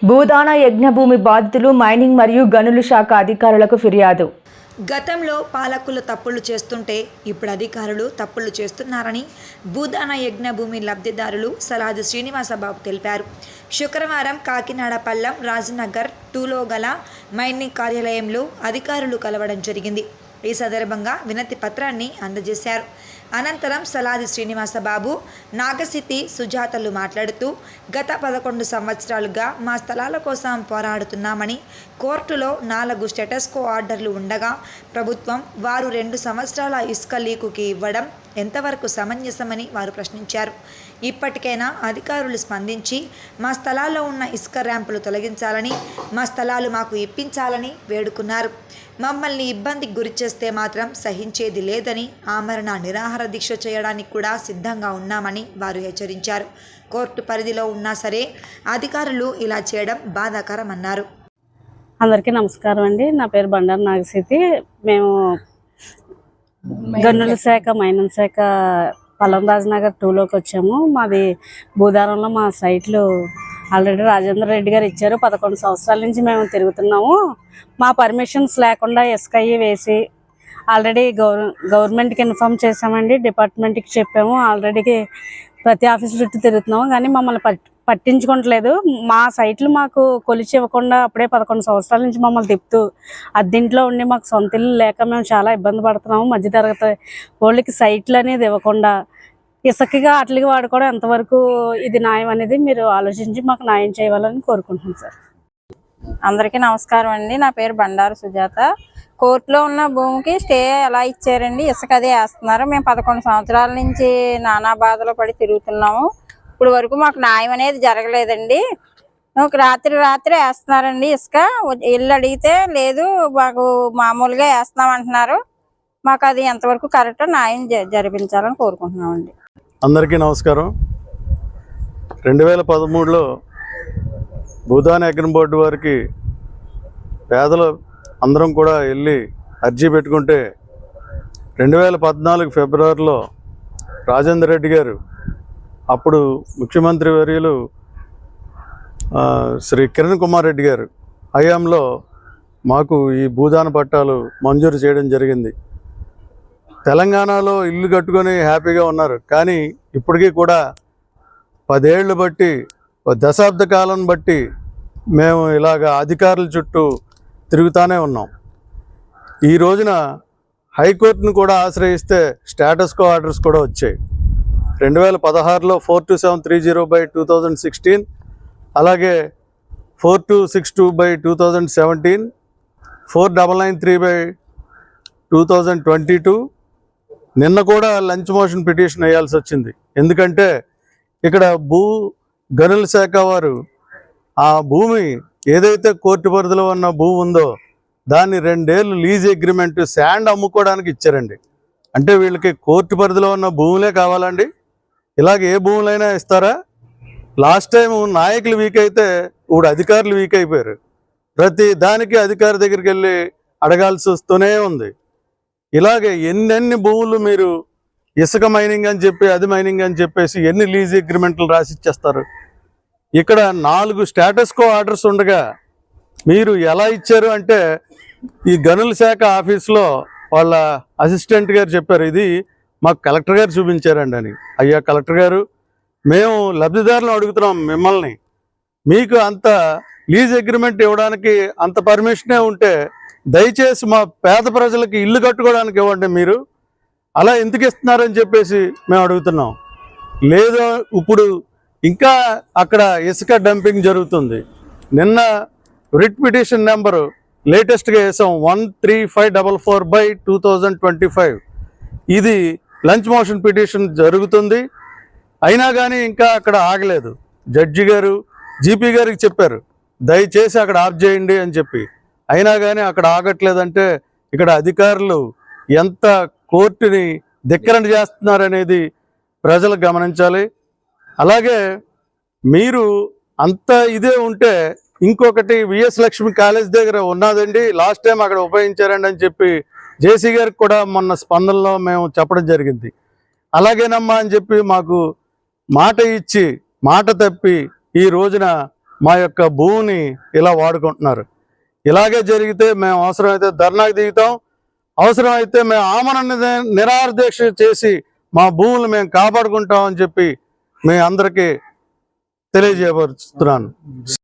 భూదాన యజ్ఞభూమి బాధితులు మైనింగ్ మరియు గనుల శాఖ అధికారులకు ఫిర్యాదు. గతంలో పాలకులు తప్పులు చేస్తుంటే ఇప్పుడు అధికారులు తప్పులు చేస్తున్నారని భూదాన యజ్ఞభూమి లబ్ధిదారులు సలాది శ్రీనివాసబాబు తెలిపారు. శుక్రవారం కాకినాడ పల్లం రాజనగర్ 2లో గల మైనింగ్ కార్యాలయంలో అధికారులు కలవడం జరిగింది. ఈ సందర్భంగా వినతి పత్రాన్ని అందజేశారు. అనంతరం సలాది శ్రీనివాసబాబు, నాగసితి సుజాతలు మాట్లాడుతూ గత 11 సంవత్సరాలుగా మా స్థలాల కోసం పోరాడుతున్నామని, కోర్టులో 4 స్టేటస్ కో ఆర్డర్లు ఉండగా ప్రభుత్వం వారు 2 సంవత్సరాల ఇసుక లీకుకి ఇవ్వడం ఎంతవరకు సమంజసమని వారు ప్రశ్నించారు. ఇప్పటికైనా అధికారులు స్పందించి మా స్థలాల్లో ఉన్న ఇసుక ర్యాంపులు తొలగించాలని, మా స్థలాలు మాకు ఇప్పించాలని వేడుకున్నారు. మమ్మల్ని ఇబ్బందికి గురి చేస్తే మాత్రం సహించేది లేదని, ఆమరణ నిరాహార దీక్ష చేయడానికి కూడా సిద్ధంగా ఉన్నామని వారు హెచ్చరించారు. కోర్టు పరిధిలో ఉన్నా సరే అధికారులు ఇలా చేయడం బాధాకరమన్నారు. అందరికీ నమస్కారం అండి. నా పేరు బండారు నాగసితి. మేము గనుల శాఖ మైనింగ్ శాఖ పల్లం రాజనగర్ 2లోకి వచ్చాము. మాది భూదారంలో మా సైట్లు ఆల్రెడీ రాజేంద్ర రెడ్డి గారు ఇచ్చారు. 11 సంవత్సరాల నుంచి మేము తిరుగుతున్నాము. మా పర్మిషన్స్ లేకుండా ఇసుక వేసి ఆల్రెడీ గవర్నమెంట్కి ఇన్ఫామ్ చేసామండి, డిపార్ట్మెంట్కి చెప్పాము. ఆల్రెడీ ప్రతి ఆఫీస్ చుట్టూ తిరుగుతున్నాము, కానీ మమ్మల్ని పట్టించుకోవట్లేదు. మా సైట్లు మాకు కొలిచి ఇవ్వకుండా అప్పుడే 11 సంవత్సరాల నుంచి మమ్మల్ని తిప్పుతూ అద్దెంట్లో ఉండి మాకు సొంత ఇల్లు లేక మేము చాలా ఇబ్బంది పడుతున్నాము. మధ్యతరగతి వాళ్ళకి సైట్లు అనేది ఇవ్వకుండా ఇసుకగా అట్లకి వాడుకోవడం ఎంతవరకు ఇది న్యాయం అనేది మీరు ఆలోచించి మాకు న్యాయం చేయాలని కోరుకుంటున్నాం సార్. అందరికీ నమస్కారం అండి. నా పేరు బండారు సుజాత. కోర్టులో ఉన్న భూమికి స్టే ఎలా ఇచ్చారండి? ఇసుక అదే వేస్తున్నారు. మేము 11 సంవత్సరాల నుంచి నానా బాధలు పడి తిరుగుతున్నాము. ఇప్పుడు వరకు మాకు న్యాయం అనేది జరగలేదండి. రాత్రి వేస్తున్నారండి ఇసుక. ఇల్లు అడిగితే లేదు, మాకు మామూలుగా వేస్తున్నామంటున్నారు. మాకు అది ఎంతవరకు కరెక్టో న్యాయం జరిపించాలని కోరుకుంటున్నామండి. అందరికీ నమస్కారం. 2013లో భూదాన యజ్ఞ బోర్డు వారికి పేదలు అందరం కూడా వెళ్ళి అర్జీ పెట్టుకుంటే 2014 ఫిబ్రవరిలో రాజేంద్ర రెడ్డి గారు, అప్పుడు ముఖ్యమంత్రి వర్యులు శ్రీ కిరణ్ కుమార్ రెడ్డి గారు హయాంలో మాకు ఈ భూదాన పట్టాలు మంజూరు చేయడం జరిగింది. తెలంగాణలో ఇల్లు కట్టుకొని హ్యాపీగా ఉన్నారు, కానీ ఇప్పటికీ కూడా 10 ఏళ్ళు బట్టి, దశాబ్ద కాలం బట్టి మేము ఇలాగ అధికారుల చుట్టూ తిరుగుతూనే ఉన్నాం. ఈ రోజున హైకోర్టును కూడా ఆశ్రయిస్తే స్టేటస్ కో ఆర్డర్స్ కూడా వచ్చాయి. 2016లో 42730/2016, అలాగే 4262/2017, 4993/2022. నిన్న కూడా లంచ్ మోషన్ పిటిషన్ వేయాల్సి వచ్చింది. ఎందుకంటే ఇక్కడ గనుల శాఖ వారు ఆ భూమి ఏదైతే కోర్టు పరిధిలో ఉన్న భూమి ఉందో దాన్ని 2 ఏళ్ళు లీజ్ అగ్రిమెంట్ శాండ్ అమ్ముకోవడానికి ఇచ్చారండి. అంటే వీళ్ళకి కోర్టు పరిధిలో ఉన్న భూములే కావాలండి? ఇలాగ ఏ భూములైనా ఇస్తారా? లాస్ట్ టైం నాయకులు వీక్ అయితే ఇప్పుడు అధికారులు వీక్ అయిపోయారు. ప్రతి దానికి అధికారి దగ్గరికి వెళ్ళి అడగాల్సి వస్తూనే ఉంది. ఇలాగే ఎన్నెన్ని భూములు మీరు ఇసుక మైనింగ్ అని చెప్పి, అది మైనింగ్ అని చెప్పేసి ఎన్ని లీజ్ అగ్రిమెంట్లు రాసిచ్చేస్తారు? ఇక్కడ 4 స్టేటస్ కో ఆర్డర్స్ ఉండగా మీరు ఎలా ఇచ్చారు అంటే, ఈ గనుల శాఖ ఆఫీస్లో వాళ్ళ అసిస్టెంట్ గారు చెప్పారు, ఇది మాకు కలెక్టర్ గారు చూపించారండి అని. అయ్యా కలెక్టర్ గారు, మేము లబ్ధిదారులను అడుగుతున్నాం మిమ్మల్ని, మీకు అంత లీజ్ అగ్రిమెంట్ ఇవ్వడానికి అంత పర్మిషనే ఉంటే దయచేసి మా పేద ప్రజలకి ఇల్లు కట్టుకోవడానికి ఇవ్వండి, మీరు అలా ఎందుకు ఇస్తున్నారని చెప్పేసి మేము అడుగుతున్నాం. లేదో ఇప్పుడు ఇంకా అక్కడ ఇసుక డంపింగ్ జరుగుతుంది. నిన్న రిట్ పిటిషన్ నెంబరు లేటెస్ట్గా వేసాం 13544/2025. ఇది లంచ్ మోషన్ పిటిషన్ జరుగుతుంది. అయినా కానీ ఇంకా అక్కడ ఆగలేదు. జడ్జి గారు జీపీ గారికి చెప్పారు, దయచేసి అక్కడ ఆఫ్ చేయండి అని చెప్పి. అయినా కానీ అక్కడ ఆగట్లేదంటే ఇక్కడ అధికారులు ఎంత కోర్టుని ధిక్కరణ చేస్తున్నారనేది ప్రజలు గమనించాలి. అలాగే మీరు అంత ఇదే ఉంటే ఇంకొకటి విఎస్ లక్ష్మి కాలేజ్ దగ్గర ఉన్నదండి, లాస్ట్ టైం అక్కడ ఉపయోగించారండి అని చెప్పి జేసీ గారికి కూడా మొన్న స్పందనలో మేము చెప్పడం జరిగింది. అలాగేనమ్మా అని చెప్పి మాకు మాట ఇచ్చి మాట తప్పి ఈ రోజున మా యొక్క భూమిని ఇలా వాడుకుంటున్నారు. ఇలాగే జరిగితే మేము అవసరమైతే ధర్నాకి దిగుతాం, అవసరమైతే మేము ఆమరణ నిరాహార దీక్ష చేసి మా భూములు మేము కాపాడుకుంటామని చెప్పి మీ అందరికీ తెలియజేయపరుస్తున్నాను.